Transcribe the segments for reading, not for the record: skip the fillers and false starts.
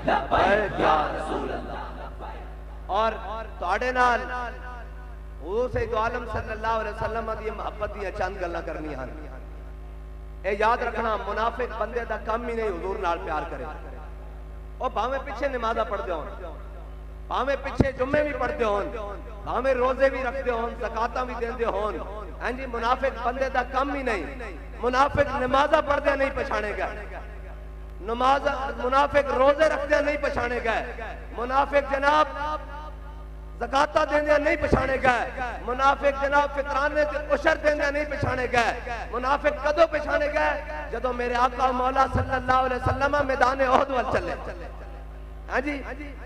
लब्बैक या रसूल अल्लाह। और तुहाडे नाल हुजूर सैयद आलम सल्लल्लाहु अलैहि वसल्लम दी मोहब्बत दी चंद गल्लां करनियां हन। ए याद रखना, मुनाफिक बंदे दा काम ही नहीं हुजूर नाल प्यार करे। ओ भावें पीछे नमाज़ा पढ़दे होन, भावें पीछे जुम्मे भी पढ़दे होन, भावें रोजे भी रखदे होन, ज़कातां भी देंदे होन, हां जी, मुनाफिक बंदे दा काम ही नहीं। मुनाफिक नमाज़ा पढ़दे नहीं पछाणे गए, नमाज मुनाफिक रोजे रखदे नहीं पछाणे गए, मुनाफिक जनाब ज़काता देंदे नहीं पछाणे गए, मुनाफिक जनाब फितराने ते उशर देंदे नहीं पछाणे गए। मुनाफिक कदों पछाणे गए? जदों मेरे आका मौला सल्लल्लाहु अलैहि वसल्लम मैदान ओहद वल चले। हाँ जी,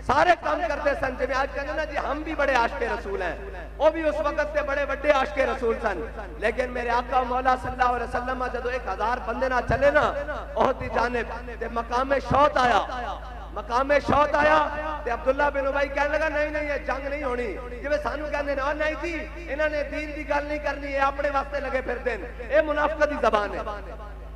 सारे काम करते सन जिवें आज कहने ना जी हम भी बड़े आशिक़े रसूल हैं, वो भी उस वक्त से बड़े बड़े आशिक़े रसूल सन। लेकिन मेरे आका मौला सल्लल्लाहु अलैहि वसल्लम जदों 1000 बंदे ना चले ना ओहद दी जानिब ते मकामे शौत आया, मकामे शौत आया ते अब्दुल्ला बिन उबई कहने लगा नहीं नहीं ये जंग नहीं होनी। जिवें सानू कहंदे ना नहीं जी इन्होंने दीन दी गल नहीं करनी, ये अपने वास्ते लगे फिरदे हैं, ये मुनाफिक दी ज़बान है,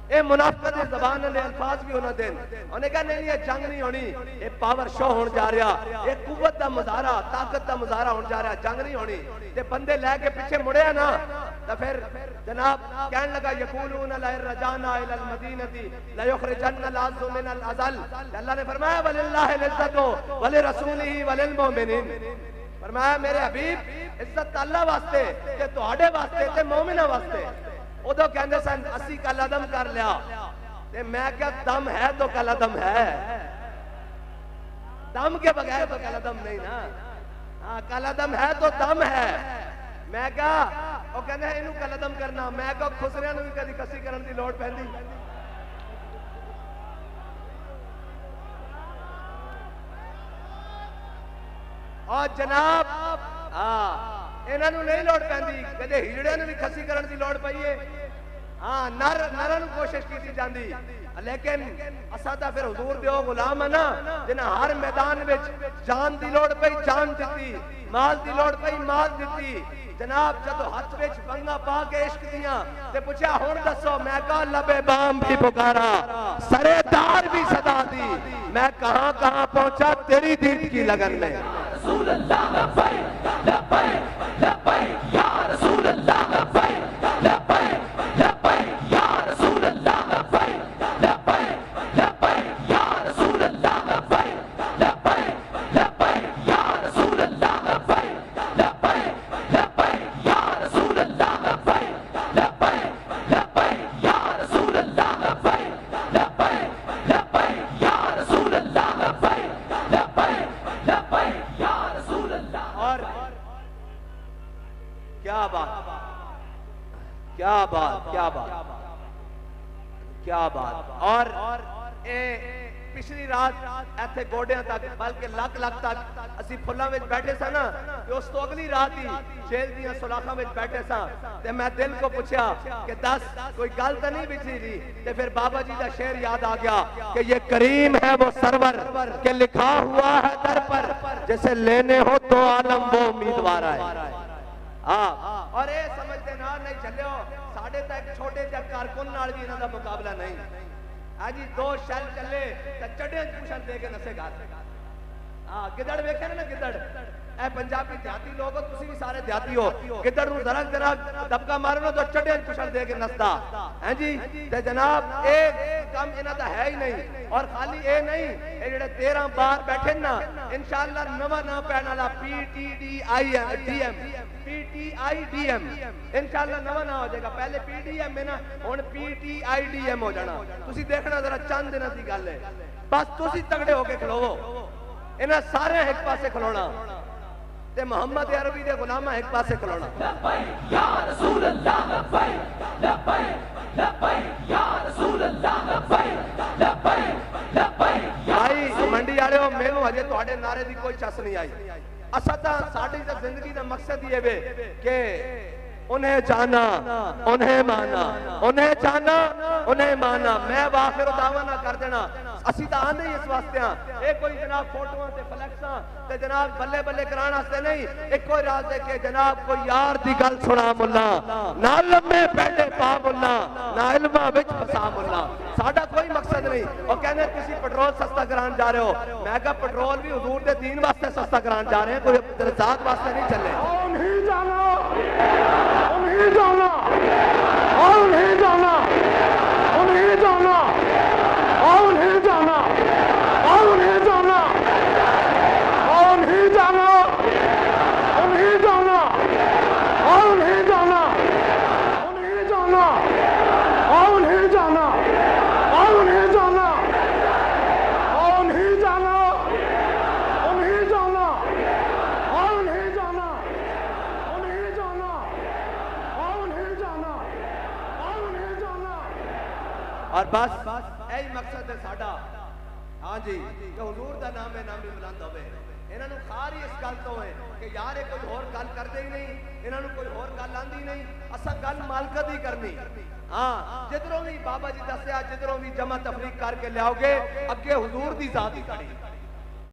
ये मुनाफिक दी ज़बान वाले अल्फाज भी उन्होंने देन। उन्हें कहा नहीं ये जंग नहीं होनी, ये पावर शो होने जा रहा, ये कुव्वत दा मुजाहरा, ताकत दा मुजाहरा होने जा रहा, जंग नहीं होनी। ते बंदे लैके पीछे मुड़े ना तो फिर जनाब कहने लगा यकूलूना ला रजाना इलल मदीनती ला युखरिजन्ना अल-अज़्ज़ु मिनल अज़ल। अल्लाह ने फरमाया वलिल्लाहिल इज्जतु वलि रसूलिही वलिल मोमिनीन। फरमाया मेरे हबीब इज्जत अल्लाह वास्ते ते तुहाडे वास्ते ते मोमिना वास्ते। उदों कहंदे सन असी कलअदम कर लिया, ते मैं क्या दम है तो कलअदम है, दम के बगैर तो कलअदम नहीं ना। हाँ कलअदम है तो दम है। मैं क्या वो कहंदे इनू कलअदम करना, मैं क्या खुसरियां नूं भी कदी कसी करन दी लोड़ पैंदी। और जनाब हाँ इन्हां नूं नहीं लोड़ पैंदी, कदे हिजड़ियां नूं भी खसी करन दी लोड़ पई है। हाँ नर नूं कोशिश की जाती, लेकिन असा तो फिर हुजूर दे गुलाम है ना जिन्हें हर मैदान में जान की लोड़ पई जान दी, माल की लोड़ पई माल दी। जनाब जदों हाथ में बंगा पा के इश्क दियां ते पूछा हुण दसो, मैं कहा लबे बाम भी पुकारा सरेदार भी सदा दी, मैं कहां कहां पहुंचा तेरी दीन की लगन में। रसूल अल्लाह लब्बैक लब्बैक लब्बैक या रसूल अल्लाह लब्बैक लब्बैक लब्बैक या रसूल अल्लाह लब्बैक लब्बैक लब्बैक या रसूल अल्लाह लब्बैक लब्बैक लब्बैक या रसूल अल्लाह लब्बैक लब्बैक लब्बैक या रसूल अल्लाह लब्बैक लब्बैक लब्बैक या रसूल अल्लाह लब्बैक लब्बैक लब्बैक या रसूल अल्लाह लब्बैक लब्बैक लब्बैक या रसूल अल्लाह। और क्या बात क्या बात क्या बात क्या बात। और पिछली रात इतने गोडियां तक बल्कि लक लक तक असी फुल्लां विच बैठे सा ना, उस तो अगली रात ही जेल दियां सुलाखां विच बैठे सा ते मैं दिल को पूछा कि दस कोई गल तो नहीं बिछी रही। ते फिर बाबा जी का शेर याद आ गया कि ये करीम है वो सरवर के लिखा हुआ है दर पर, जैसे लेने हो तो आलम वो उम्मीदवार है। हाँ और ये समझते ना नहीं चलियो साढ़े तक छोटे जा कारकुन नाल भी इन्हां दा मुकाबला नहीं। आज दो शैल चले तो चढ़े पूछन दे के नसेगा। हाँ गिदड़ वेखे ना गिदड़, ए पंजाबी देहाती लोग हो, तुसी भी सारे देहाती हो, गिदड़ नूं दरक दरक दबका मारो तो चढ़े पूछन दे के नसदा है जी। ते जनाब एक काम इन्हां दा है ही नहीं। और खाली ये नहीं, ये जेड़े 13 बार बैठे ना इंशाअल्लाह नवा नाम पैण वाला PTIDM इंशाअल्लाह नवा ना हो जाएगा। पहले PDM है ना, हुण PTIDM हो जाना। तुसी देखना जरा चंद दिनां दी गल है, बस तुसी तगड़े होके खलोवो, इन्हां सारे एक पासे खलोना ते मोहम्मद अरबी दे गुलामा एक पासे खलोना। लब्बैक या रसूल अल्लाह लब्बैक लब्बैक लब्बैक या रसूल अल्लाह लब्बैक लब्बैक लब्बैक। भाई मंडी वाले हो, मैनू अजे तुहाडे नारे दी कोई चस नहीं आई। असा तां साडी जिंदगी दा मकसद ये वे कि उन्हें जाना उन्हें माना, उन्हें जाना उन्हें माना। मैं वाखिर दावा ना कर देना, असी तो आंदे इस वास्ते हां। ये कोई जनाब फोटोआं ते फ्लैक्सां ते जनाब बल्ले बल्ले कराने वास्ते नहीं। एक कोई राज दे के जनाब कोई यार दी गल सुना मुल्ला, ना लम्मे पैडे पा मुल्ला, ना इल्मा विच फसा मुल्ला। साडा कोई मकसद नहीं। और कहने तुसी पेट्रोल सस्ता कराने जा रहे हो, मैं कहा पेट्रोल भी हुजूर दे दीन वास्ते सस्ता कराने जा रहे हैं, कोई दरजात वास्ते नहीं चले। नहीं जाना, नहीं जाना, और नहीं जाना, और नहीं जाना, और नहीं जाना, और नहीं जाना, और नहीं जाना, और नहीं जाना, और नहीं जाना, और नहीं जाना, और नहीं जाना, और नहीं जाना, और नहीं जाना, और नहीं जाना, और नहीं जाना, और नहीं जाना, और नहीं जाना, और नहीं जाना। और बस यही मकसद है साडा। हाँ जी, कि हुजूर दा नाम है नाम भी बुलंद होवे। इन्हां नूं खार ही इस गल तो है कि यार कोई होर गल करदे ही नहीं, इन्हां नूं कोई होर गल आंदी नहीं, असां गल मालकत ही करनी। हाँ, जिधरों भी बाबा जी दस्या, जिधरों भी जमा तफरीक करके लियाओगे, अगे हुजूर दी जात ही खड़ी।